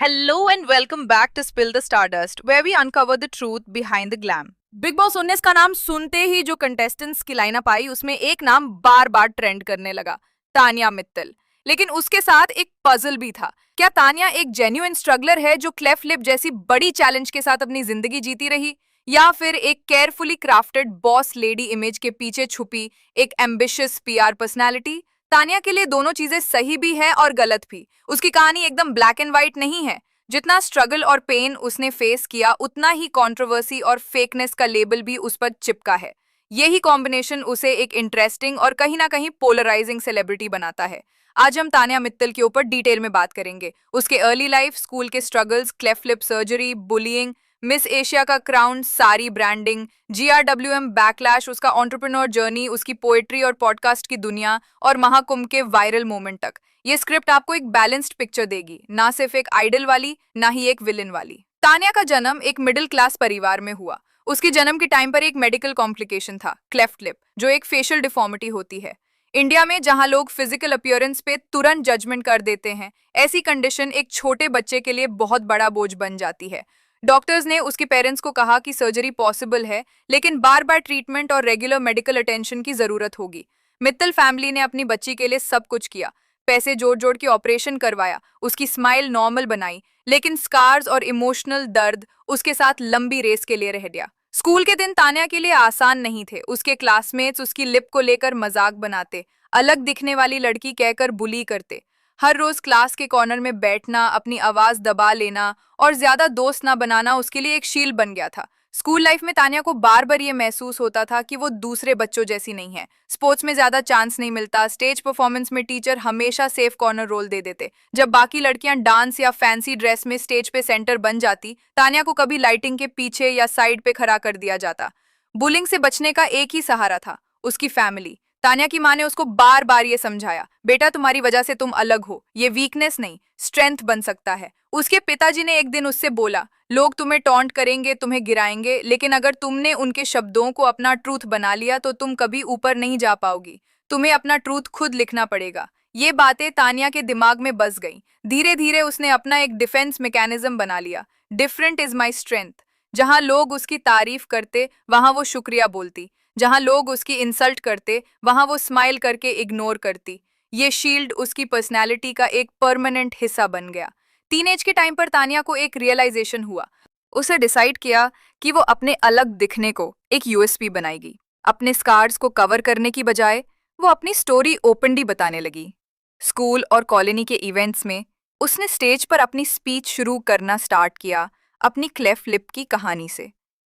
Hello and welcome back to Spill the Stardust, where we uncover the truth behind the glam. Big boss 19 का नाम सुनते ही जो contestants की lineup आई उसमें एक नाम बार बार ट्रेंड करने लगा, तानिया मित्तल। लेकिन उसके साथ एक पजल भी था। क्या तानिया एक जेन्युइन स्ट्रगलर है जो क्लेफ लिप जैसी बड़ी चैलेंज के साथ अपनी जिंदगी जीती रही, या फिर एक carefully crafted boss lady image के पीछे छुपी एक एम्बिशियस पीआर पर्सनालिटी? तानिया के लिए दोनों चीजें सही भी है और गलत भी। उसकी कहानी एकदम ब्लैक एंड व्हाइट नहीं है। जितना स्ट्रगल और पेन उसने फेस किया, उतना ही कंट्रोवर्सी और फेकनेस का लेबल भी उस पर चिपका है। यही कॉम्बिनेशन उसे एक इंटरेस्टिंग और कहीं ना कहीं पोलराइजिंग सेलिब्रिटी बनाता है। आज हम तानिया मित्तल के ऊपर डिटेल में बात करेंगे। उसके अर्ली लाइफ, स्कूल के struggles, cleft lip surgery, bullying, miss Asia का क्राउन, सारी ब्रांडिंग, GRWM बैकलैश, उसका एंटरप्रेन्योर जर्नी, उसकी पोएट्री और पॉडकास्ट की दुनिया, और महाकुंभ के वायरल मोमेंट तक। ये स्क्रिप्ट आपको एक बैलेंस्ड पिक्चर देगी, ना सिर्फ एक आइडल वाली, ना ही एक विलन वाली। तानिया का जन्म एक मिडिल क्लास परिवार में हुआ। उसके जन्म के टाइम पर एक मेडिकल कॉम्प्लिकेशन था, क्लेफ्ट लिप, जो एक फेशियल डिफॉर्मिटी होती है। इंडिया में जहां लोग फिजिकल अपीयरेंस पे तुरंत जजमेंट कर देते हैं, ऐसी कंडीशन एक छोटे बच्चे के लिए बहुत बड़ा बोझ बन जाती है। डॉक्टर्स ने उसके पेरेंट्स को कहा कि सर्जरी पॉसिबल है, लेकिन बार बार ट्रीटमेंट और रेगुलर मेडिकल अटेंशन की जरूरत होगी। मित्तल फैमिली ने अपनी बच्ची के लिए सब कुछ किया। पैसे जोड़ जोड़ के ऑपरेशन करवाया, उसकी स्माइल नॉर्मल बनाई, लेकिन स्कार्स और इमोशनल दर्द उसके साथ लंबी रेस के लिए रह गया। स्कूल के दिन तान्या के लिए आसान नहीं थे। उसके क्लासमेट्स उसकी लिप को लेकर मजाक बनाते, अलग दिखने वाली लड़की कहकर बुली करते। हर रोज क्लास के कॉर्नर में बैठना, अपनी आवाज दबा लेना और ज्यादा दोस्त ना बनाना उसके लिए एक शील्ड बन गया था। स्कूल लाइफ में तानिया को बार बार ये महसूस होता था कि वो दूसरे बच्चों जैसी नहीं है। स्पोर्ट्स में ज्यादा चांस नहीं मिलता, स्टेज परफॉर्मेंस में टीचर हमेशा सेफ कॉर्नर रोल दे देते। जब बाकी लड़कियां डांस या फैंसी ड्रेस में स्टेज पे सेंटर बन जाती, तानिया को कभी लाइटिंग के पीछे या साइड पे खड़ा कर दिया जाता। बुलिंग से बचने का एक ही सहारा था, उसकी फैमिली। तान्या की माँ ने उसको बार बार ये समझाया, बेटा तुम्हारी वजह से तुम अलग हो, ये वीकनेस नहीं स्ट्रेंथ बन सकता है। उसके पिताजी ने एक दिन उससे बोला, लोग तुम्हें टॉन्ट करेंगे, तुम्हें गिराएंगे, लेकिन अगर तुमने उनके शब्दों को अपना ट्रूथ बना लिया तो तुम कभी ऊपर नहीं जा पाओगी। तुम्हें अपना ट्रूथ खुद लिखना पड़ेगा। ये बातें तानिया के दिमाग में बस गईं। धीरे धीरे उसने अपना एक डिफेंस मैकेनिज्म बना लिया, डिफरेंट इज माई स्ट्रेंथ। जहां लोग उसकी तारीफ करते, वहां वो शुक्रिया बोलती। जहां लोग उसकी इंसल्ट करते, वहां वो स्माइल करके इग्नोर करती। ये शील्ड उसकी पर्सनैलिटी का एक परमानेंट हिस्सा बन गया। टीनेज के टाइम पर तानिया को एक रियलाइजेशन हुआ। उसे डिसाइड किया कि वो अपने अलग दिखने को एक यूएसपी बनाएगी। अपने स्कार्स को कवर करने की बजाय वो अपनी स्टोरी ओपनली बताने लगी। स्कूल और कॉलोनी के इवेंट्स में उसने स्टेज पर अपनी स्पीच शुरू करना स्टार्ट किया, अपनी क्लेफ लिप की कहानी से।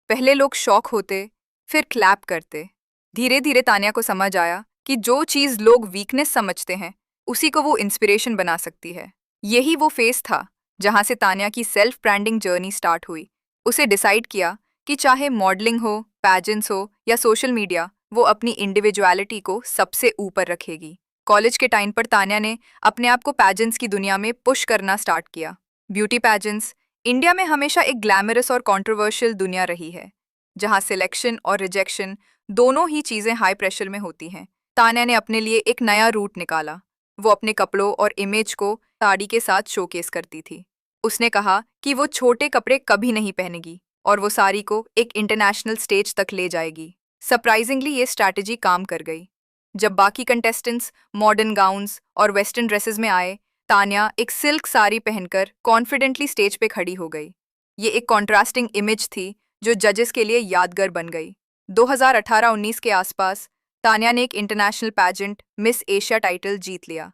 पहले लोग शॉक होते, फिर क्लैप करते। धीरे धीरे तानिया को समझ आया कि जो चीज लोग वीकनेस समझते हैं, उसी को वो इंस्पिरेशन बना सकती है। यही वो फेस था जहां से तानिया की सेल्फ ब्रांडिंग जर्नी स्टार्ट हुई। उसे डिसाइड किया कि चाहे मॉडलिंग हो, पैजेंट्स हो या सोशल मीडिया, वो अपनी इंडिविजुअलिटी को सबसे ऊपर रखेगी। कॉलेज के टाइम पर तानिया ने अपने आप को पैजेंट्स की दुनिया में पुश करना स्टार्ट किया। ब्यूटी पैजेंट्स इंडिया में हमेशा एक ग्लैमरस और कंट्रोवर्शियल दुनिया रही है, जहां सिलेक्शन और रिजेक्शन दोनों ही चीजें हाई प्रेशर में होती हैं। तान्या ने अपने लिए एक नया रूट निकाला। वो अपने कपड़ों और इमेज को साड़ी के साथ शोकेस करती थी। उसने कहा कि वो छोटे कपड़े कभी नहीं पहनेगी और वो साड़ी को एक इंटरनेशनल स्टेज तक ले जाएगी। सरप्राइजिंगली ये स्ट्रैटेजी काम कर गई। जब बाकी कंटेस्टेंट्स मॉडर्न गाउन्स और वेस्टर्न ड्रेसेस में आए, तान्या एक सिल्क साड़ी पहनकर कॉन्फिडेंटली स्टेज पे खड़ी हो गई। ये एक कॉन्ट्रास्टिंग इमेज थी जो जजेस के लिए यादगार बन गई। 2018-19 के आसपास तान्या ने एक international pageant miss Asia title जीत लिया।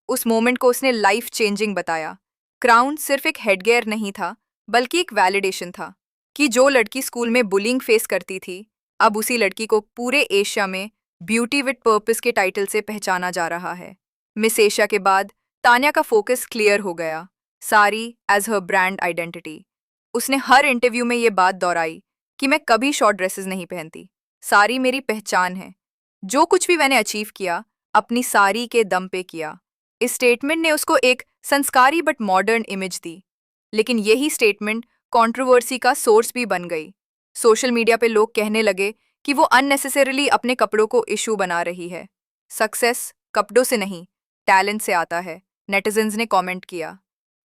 उस मोमेंट को उसने लाइफ चेंजिंग बताया। क्राउन सिर्फ एक हेडगेयर नहीं था, बल्कि एक वैलिडेशन था कि जो लड़की स्कूल में बुलिंग फेस करती थी, अब उसी लड़की को पूरे एशिया में ब्यूटी विद पर्पस के टाइटल से पहचाना जा रहा है। मिस एशिया के बाद तान्या का फोकस क्लियर हो गया, सारी एज हर ब्रांड आइडेंटिटी। उसने हर इंटरव्यू में ये बात दोहराई कि मैं कभी शॉर्ट ड्रेसेस नहीं पहनती, साड़ी मेरी पहचान है। जो कुछ भी मैंने अचीव किया, अपनी साड़ी के दम पे किया। इस स्टेटमेंट ने उसको एक संस्कारी बट मॉडर्न इमेज दी। लेकिन यही स्टेटमेंट कंट्रोवर्सी का सोर्स भी बन गई। सोशल मीडिया पे लोग कहने लगे कि वो अननेसेसरीली अपने कपड़ों को इशू बना रही है। सक्सेस कपड़ों से नहीं, टैलेंट से आता है, नेटिजन्स ने कमेंट किया।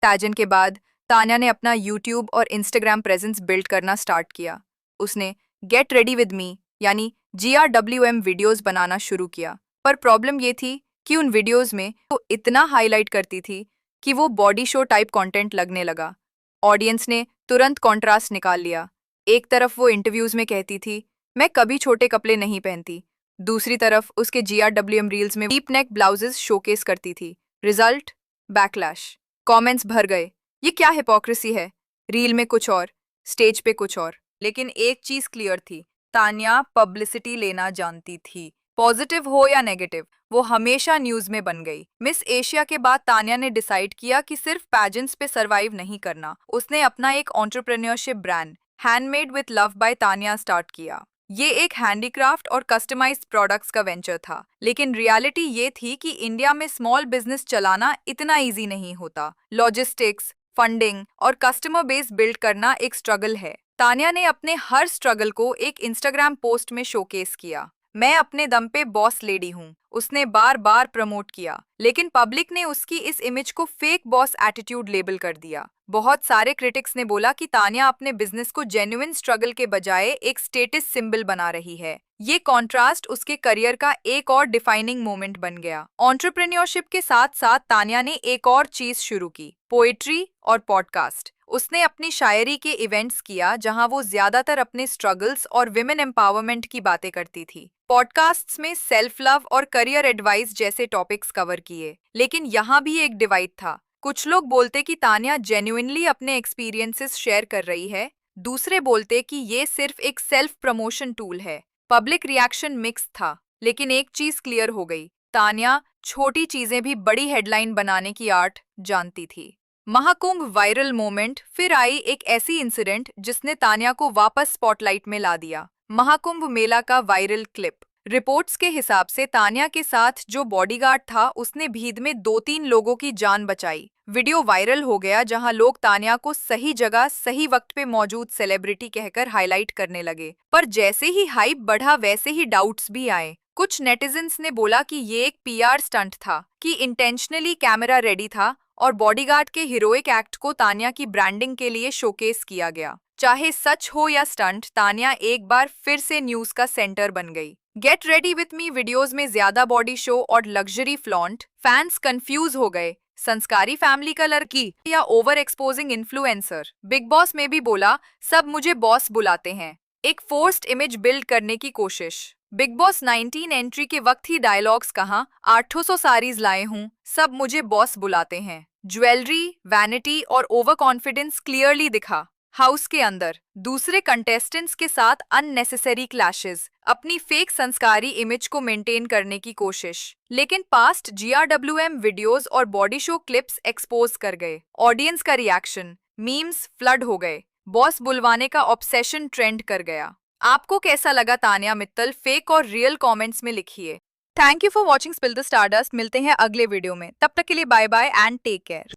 पैजेंट के बाद तान्या ने अपना यूट्यूब और इंस्टाग्राम प्रेजेंस बिल्ड करना स्टार्ट किया। उसने गेट रेडी विद मी यानी GRWM वीडियोस बनाना शुरू किया। पर प्रॉब्लम ये थी कि उन वीडियोस में वो इतना हाईलाइट करती थी कि वो बॉडी शो टाइप कंटेंट लगने लगा। ऑडियंस ने तुरंत कॉन्ट्रास्ट निकाल लिया। एक तरफ वो इंटरव्यूज में कहती थी, मैं कभी छोटे कपड़े नहीं पहनती। दूसरी तरफ उसके GRWM रील्स में डीप नेक ब्लाउजेस शोकेस करती थी। रिजल्ट? बैकलैश। कमेंट्स भर गए, ये क्या हिपोक्रेसी है, रील में कुछ और, स्टेज पे कुछ और। लेकिन एक चीज क्लियर थी, तान्या पब्लिसिटी लेना जानती थी। पॉजिटिव हो या नेगेटिव, वो हमेशा न्यूज में बन गई। मिस एशिया के बाद तान्या ने डिसाइड किया कि सिर्फ पैजेंट्स पे सरवाइव नहीं करना। उसने अपना एक entrepreneurship brand handmade with love by Tanya start किया। ये एक हैंडीक्राफ्ट और कस्टमाइज्ड प्रोडक्ट्स का वेंचर था, लेकिन रियलिटी ये थी कि इंडिया में स्मॉल बिजनेस चलाना इतना इजी नहीं होता। लॉजिस्टिक्स, फंडिंग और कस्टमर बेस बिल्ड करना एक स्ट्रगल है। तान्या ने अपने हर स्ट्रगल को एक इंस्टाग्राम पोस्ट में शोकेस किया। मैं अपने दम पे बॉस लेडी हूँ, उसने बार बार प्रमोट किया, लेकिन पब्लिक ने उसकी इस इमेज को फेक बॉस एटीट्यूड लेबल कर दिया। बहुत सारे क्रिटिक्स ने बोला कि तान्या अपने बिजनेस को जेन्युइन स्ट्रगल के बजाय एक स्टेटस सिंबल बना रही है। ये कॉन्ट्रास्ट उसके करियर का एक और डिफाइनिंग मोमेंट बन गया। एंटरप्रेन्योरशिप के साथ साथ तान्या ने एक और चीज शुरू की, पोएट्री और पॉडकास्ट। उसने अपनी शायरी के इवेंट्स किया जहां वो ज्यादातर अपने स्ट्रगल्स और विमेन एम्पावरमेंट की बातें करती थी। पॉडकास्ट्स में सेल्फ लव और करियर एडवाइस जैसे टॉपिक्स कवर किए। लेकिन यहाँ भी एक डिवाइड था। कुछ लोग बोलते कि तान्या जेन्युइनली अपने एक्सपीरियंसेस शेयर कर रही है, दूसरे बोलते कि ये सिर्फ एक सेल्फ प्रमोशन टूल है। पब्लिक रिएक्शन मिक्स था, लेकिन एक चीज क्लियर हो गई, तान्या छोटी चीजें भी बड़ी हेडलाइन बनाने की आर्ट जानती थी। Mahakumbh viral moment. फिर आई एक ऐसी इंसिडेंट जिसने तान्या को वापस स्पॉटलाइट में ला दिया। महाकुंभ मेला का वायरल क्लिप। रिपोर्ट्स के हिसाब से तान्या के साथ जो बॉडीगार्ड था उसने भीड़ में 2-3 लोगों की जान बचाई। वीडियो वायरल हो गया जहां लोग तान्या को सही जगह सही वक्त पे मौजूद सेलिब्रिटी कहकर हाईलाइट करने लगे। पर जैसे ही हाइप बढ़ा वैसे ही डाउट्स भी आए। कुछ नेटिजन्स ने बोला कि ये एक PR स्टंट था, कि इंटेंशनली कैमरा रेडी था और बॉडीगार्ड के हीरोइक एक्ट को तान्या की ब्रांडिंग के लिए शोकेस किया गया। चाहे सच हो या स्टंट, तान्या एक बार फिर से न्यूज का सेंटर बन गई। Get ready with me videos में ज्यादा बॉडी शो और लग्जरी फ्लॉन्ट। फैंस कंफ्यूज हो गए, संस्कारी फैमिली का लड़की या over exposing influencer. Big boss में भी बोला, सब मुझे बॉस बुलाते हैं, एक फोर्स्ड इमेज बिल्ड करने की कोशिश। बिग बॉस 19 एंट्री के वक्त ही डायलॉग्स कहा, 800 साड़ीज लाए हूँ, सब मुझे बॉस बुलाते हैं। ज्वेलरी, वैनिटी और ओवर कॉन्फिडेंस क्लियरली दिखा। हाउस के अंदर दूसरे कंटेस्टेंट्स के साथ अननेसेसरी क्लैशेस, अपनी फेक संस्कारी इमेज को मेंटेन करने की कोशिश। लेकिन पास्ट GRWM वीडियोस और बॉडी शो क्लिप्स एक्सपोज कर गए। ऑडियंस का रिएक्शन, मीम्स फ्लड हो गए, बॉस बुलवाने का ऑब्सेशन ट्रेंड कर गया। आपको कैसा लगा तान्या मित्तल? फेक और रियल कमेंट्स में लिखिए। Thank you for watching Spill the Stardust. मिलते हैं अगले वीडियो में, तब तक के लिए bye bye and take care.